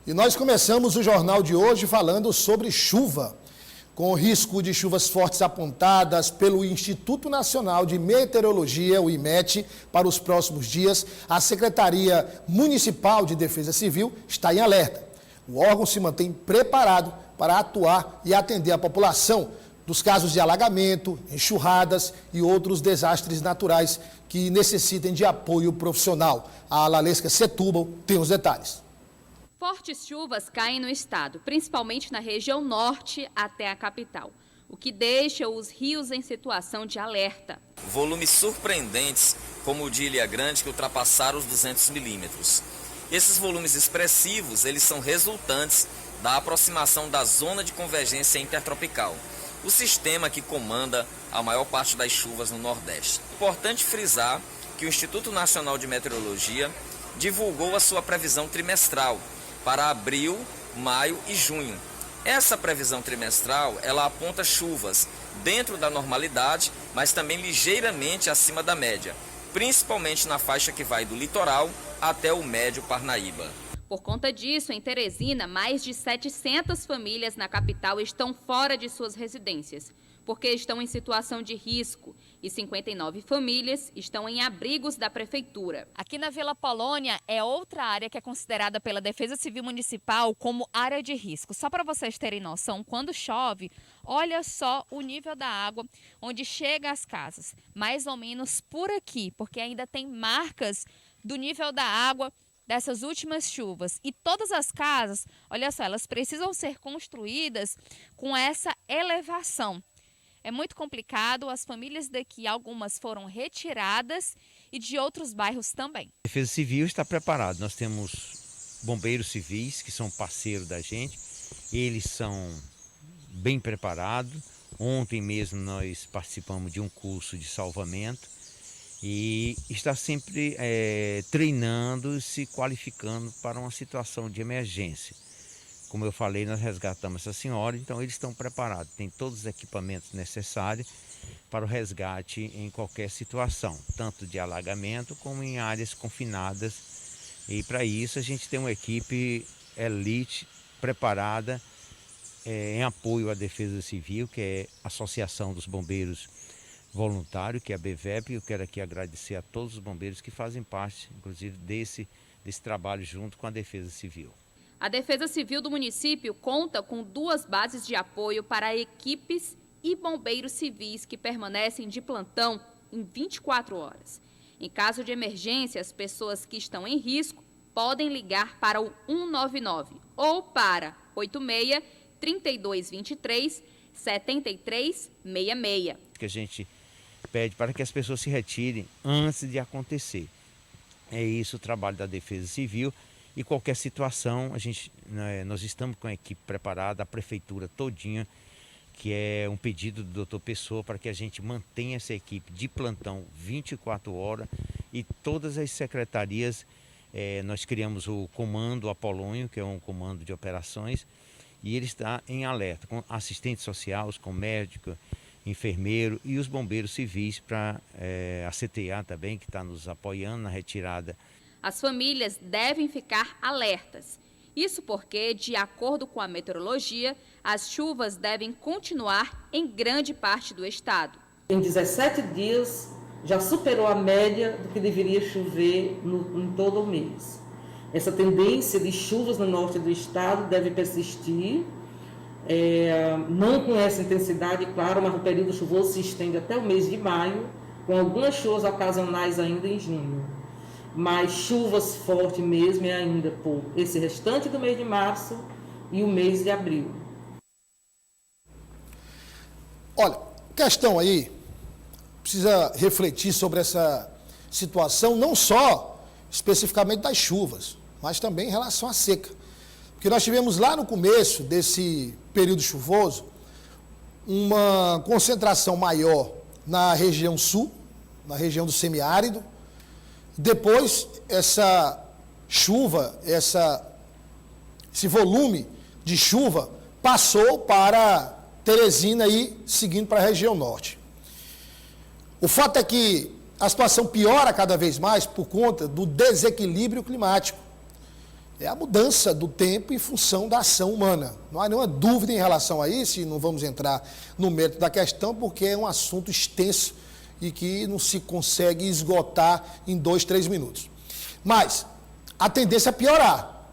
E nós começamos o jornal de hoje falando sobre chuva, com o risco de chuvas fortes apontadas pelo Instituto Nacional de Meteorologia, o IMET, para os próximos dias. A Secretaria Municipal de Defesa Civil está em alerta. O órgão se mantém preparado para atuar e atender a população dos casos de alagamento, enxurradas e outros desastres naturais que necessitem de apoio profissional. A Lalesca Setúbal tem os detalhes. Fortes chuvas caem no estado, principalmente na região norte até a capital, o que deixa os rios em situação de alerta. Volumes surpreendentes, como o de Ilha Grande, que ultrapassaram os 200 milímetros. Esses volumes expressivos, eles são resultantes da aproximação da zona de convergência intertropical, o sistema que comanda a maior parte das chuvas no Nordeste. Importante frisar que o Instituto Nacional de Meteorologia divulgou a sua previsão trimestral para abril, maio e junho. Essa previsão trimestral, ela aponta chuvas dentro da normalidade, mas também ligeiramente acima da média, principalmente na faixa que vai do litoral até o Médio Parnaíba. Por conta disso, em Teresina, mais de 700 famílias na capital estão fora de suas residências, porque estão em situação de risco, e 59 famílias estão em abrigos da prefeitura. Aqui na Vila Polônia é outra área que é considerada pela Defesa Civil Municipal como área de risco. Só para vocês terem noção, quando chove, olha só o nível da água onde chega às casas, mais ou menos por aqui, porque ainda tem marcas do nível da água dessas últimas chuvas. E todas as casas, olha só, elas precisam ser construídas com essa elevação. É muito complicado, as famílias daqui, algumas foram retiradas e de outros bairros também. A Defesa Civil está preparada, nós temos bombeiros civis que são parceiros da gente, eles são bem preparados. Ontem mesmo nós participamos de um curso de salvamento e está sempre treinando, se qualificando para uma situação de emergência. Como eu falei, nós resgatamos essa senhora, então eles estão preparados, têm todos os equipamentos necessários para o resgate em qualquer situação, tanto de alagamento como em áreas confinadas. E para isso a gente tem uma equipe elite preparada em apoio à Defesa Civil, que é a Associação dos Bombeiros Voluntários, que é a BVEP. Eu quero aqui agradecer a todos os bombeiros que fazem parte, inclusive, desse trabalho junto com a Defesa Civil. A Defesa Civil do município conta com 2 bases de apoio para equipes e bombeiros civis que permanecem de plantão em 24 horas. Em caso de emergência, as pessoas que estão em risco podem ligar para o 199 ou para 86 3223 7366. Que a gente pede para que as pessoas se retirem antes de acontecer. É isso o trabalho da Defesa Civil. E qualquer situação, nós estamos com a equipe preparada, a prefeitura todinha, que é um pedido do doutor Pessoa para que a gente mantenha essa equipe de plantão 24 horas e todas as secretarias. Nós criamos o Comando Apolônio, que é um comando de operações, e ele está em alerta com assistente social, com médico, enfermeiro e os bombeiros civis, para a CTA também, que está nos apoiando na retirada. As famílias devem ficar alertas. Isso porque, de acordo com a meteorologia, as chuvas devem continuar em grande parte do estado. Em 17 dias, já superou a média do que deveria chover em todo o mês. Essa tendência de chuvas no norte do estado deve persistir, não com essa intensidade, claro, mas o período chuvoso se estende até o mês de maio, com algumas chuvas ocasionais ainda em junho. Mas chuvas fortes mesmo ainda por esse restante do mês de março e o mês de abril. Olha, questão aí, precisa refletir sobre essa situação, não só especificamente das chuvas, mas também em relação à seca. Porque nós tivemos lá no começo desse período chuvoso uma concentração maior na região sul, na região do semiárido. Depois, essa chuva, esse volume de chuva passou para Teresina e seguindo para a região norte. O fato é que a situação piora cada vez mais por conta do desequilíbrio climático. É a mudança do tempo em função da ação humana. Não há nenhuma dúvida em relação a isso, e não vamos entrar no mérito da questão, porque é um assunto extenso e que não se consegue esgotar em 2, 3 minutos. Mas a tendência é piorar,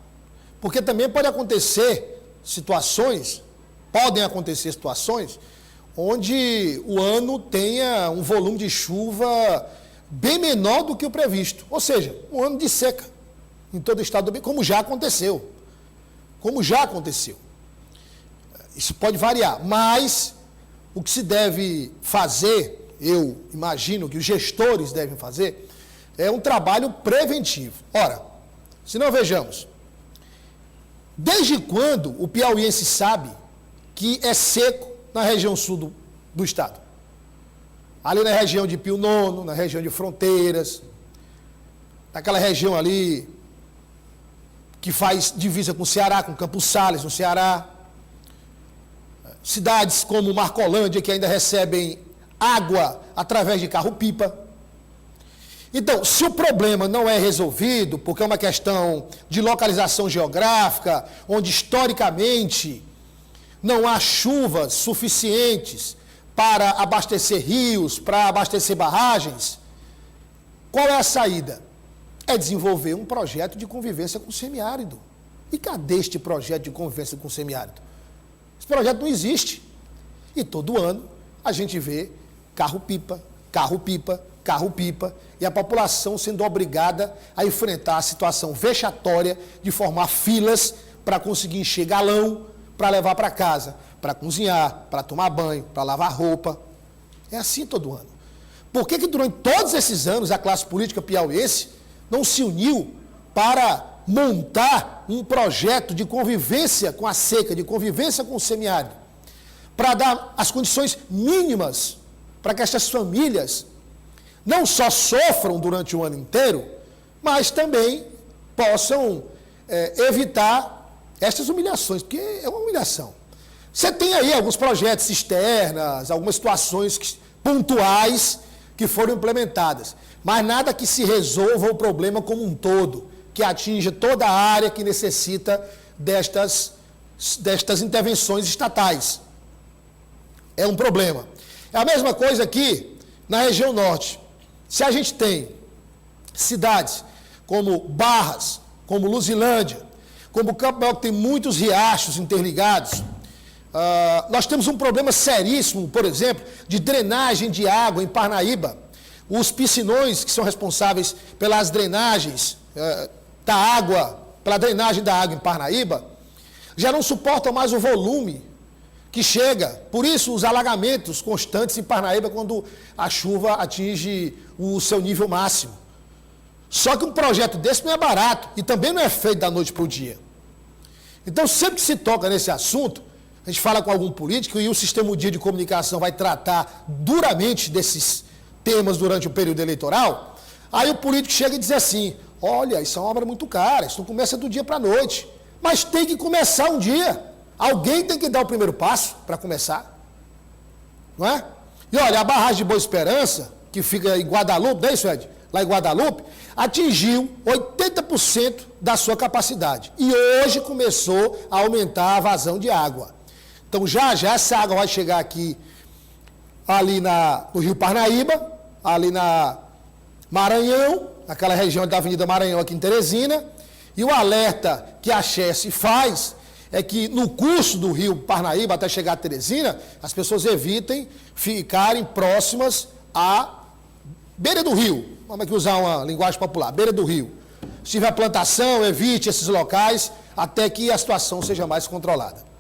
porque também podem acontecer situações onde o ano tenha um volume de chuva bem menor do que o previsto, ou seja, um ano de seca em todo o estado do Bem, como já aconteceu. Isso pode variar, mas o que se deve fazer, eu imagino que os gestores devem fazer, é um trabalho preventivo. Ora, se nós vejamos, desde quando o piauiense sabe que é seco na região sul do estado? Ali na região de Pio Nono, na região de Fronteiras, naquela região ali que faz divisa com o Ceará, com Campos Sales, no Ceará. Cidades como Marcolândia, que ainda recebem água através de carro-pipa. Então, se o problema não é resolvido, porque é uma questão de localização geográfica, onde historicamente não há chuvas suficientes para abastecer rios, para abastecer barragens, qual é a saída? É desenvolver um projeto de convivência com o semiárido. E cadê este projeto de convivência com o semiárido? Esse projeto não existe. E todo ano a gente vê carro-pipa, e a população sendo obrigada a enfrentar a situação vexatória de formar filas para conseguir encher galão, para levar para casa, para cozinhar, para tomar banho, para lavar roupa. É assim todo ano. Por que durante todos esses anos a classe política piauiense não se uniu para montar um projeto de convivência com a seca, de convivência com o semiárido, para dar as condições mínimas para que essas famílias não só sofram durante o ano inteiro, mas também possam evitar estas humilhações, porque é uma humilhação. Você tem aí alguns projetos externos, algumas situações pontuais que foram implementadas, mas nada que se resolva o problema como um todo, que atinja toda a área que necessita destas intervenções estatais. É um problema. É a mesma coisa aqui na região norte. Se a gente tem cidades como Barras, como Luzilândia, como Campo Maior, que tem muitos riachos interligados, nós temos um problema seríssimo, por exemplo, de drenagem de água em Parnaíba. Os piscinões que são responsáveis pelas drenagens da água, pela drenagem da água em Parnaíba, já não suportam mais o volume que chega. Por isso, os alagamentos constantes em Parnaíba quando a chuva atinge o seu nível máximo. Só que um projeto desse não é barato e também não é feito da noite para o dia. Então, sempre que se toca nesse assunto, a gente fala com algum político e o Sistema Dia de Comunicação vai tratar duramente desses temas durante o período eleitoral, aí o político chega e diz assim, olha, isso é uma obra muito cara, isso não começa do dia para a noite, mas tem que começar um dia. Alguém tem que dar o primeiro passo para começar, não é? E olha, a barragem de Boa Esperança, que fica em Guadalupe, não é isso, Ed? Lá em Guadalupe, atingiu 80% da sua capacidade. E hoje começou a aumentar a vazão de água. Então, já essa água vai chegar aqui, ali no Rio Parnaíba, ali na Maranhão, naquela região da Avenida Maranhão, aqui em Teresina. E o alerta que a Chesse faz é que no curso do Rio Parnaíba, até chegar a Teresina, as pessoas evitem ficarem próximas à beira do rio. Vamos aqui usar uma linguagem popular, beira do rio. Se tiver plantação, evite esses locais até que a situação seja mais controlada.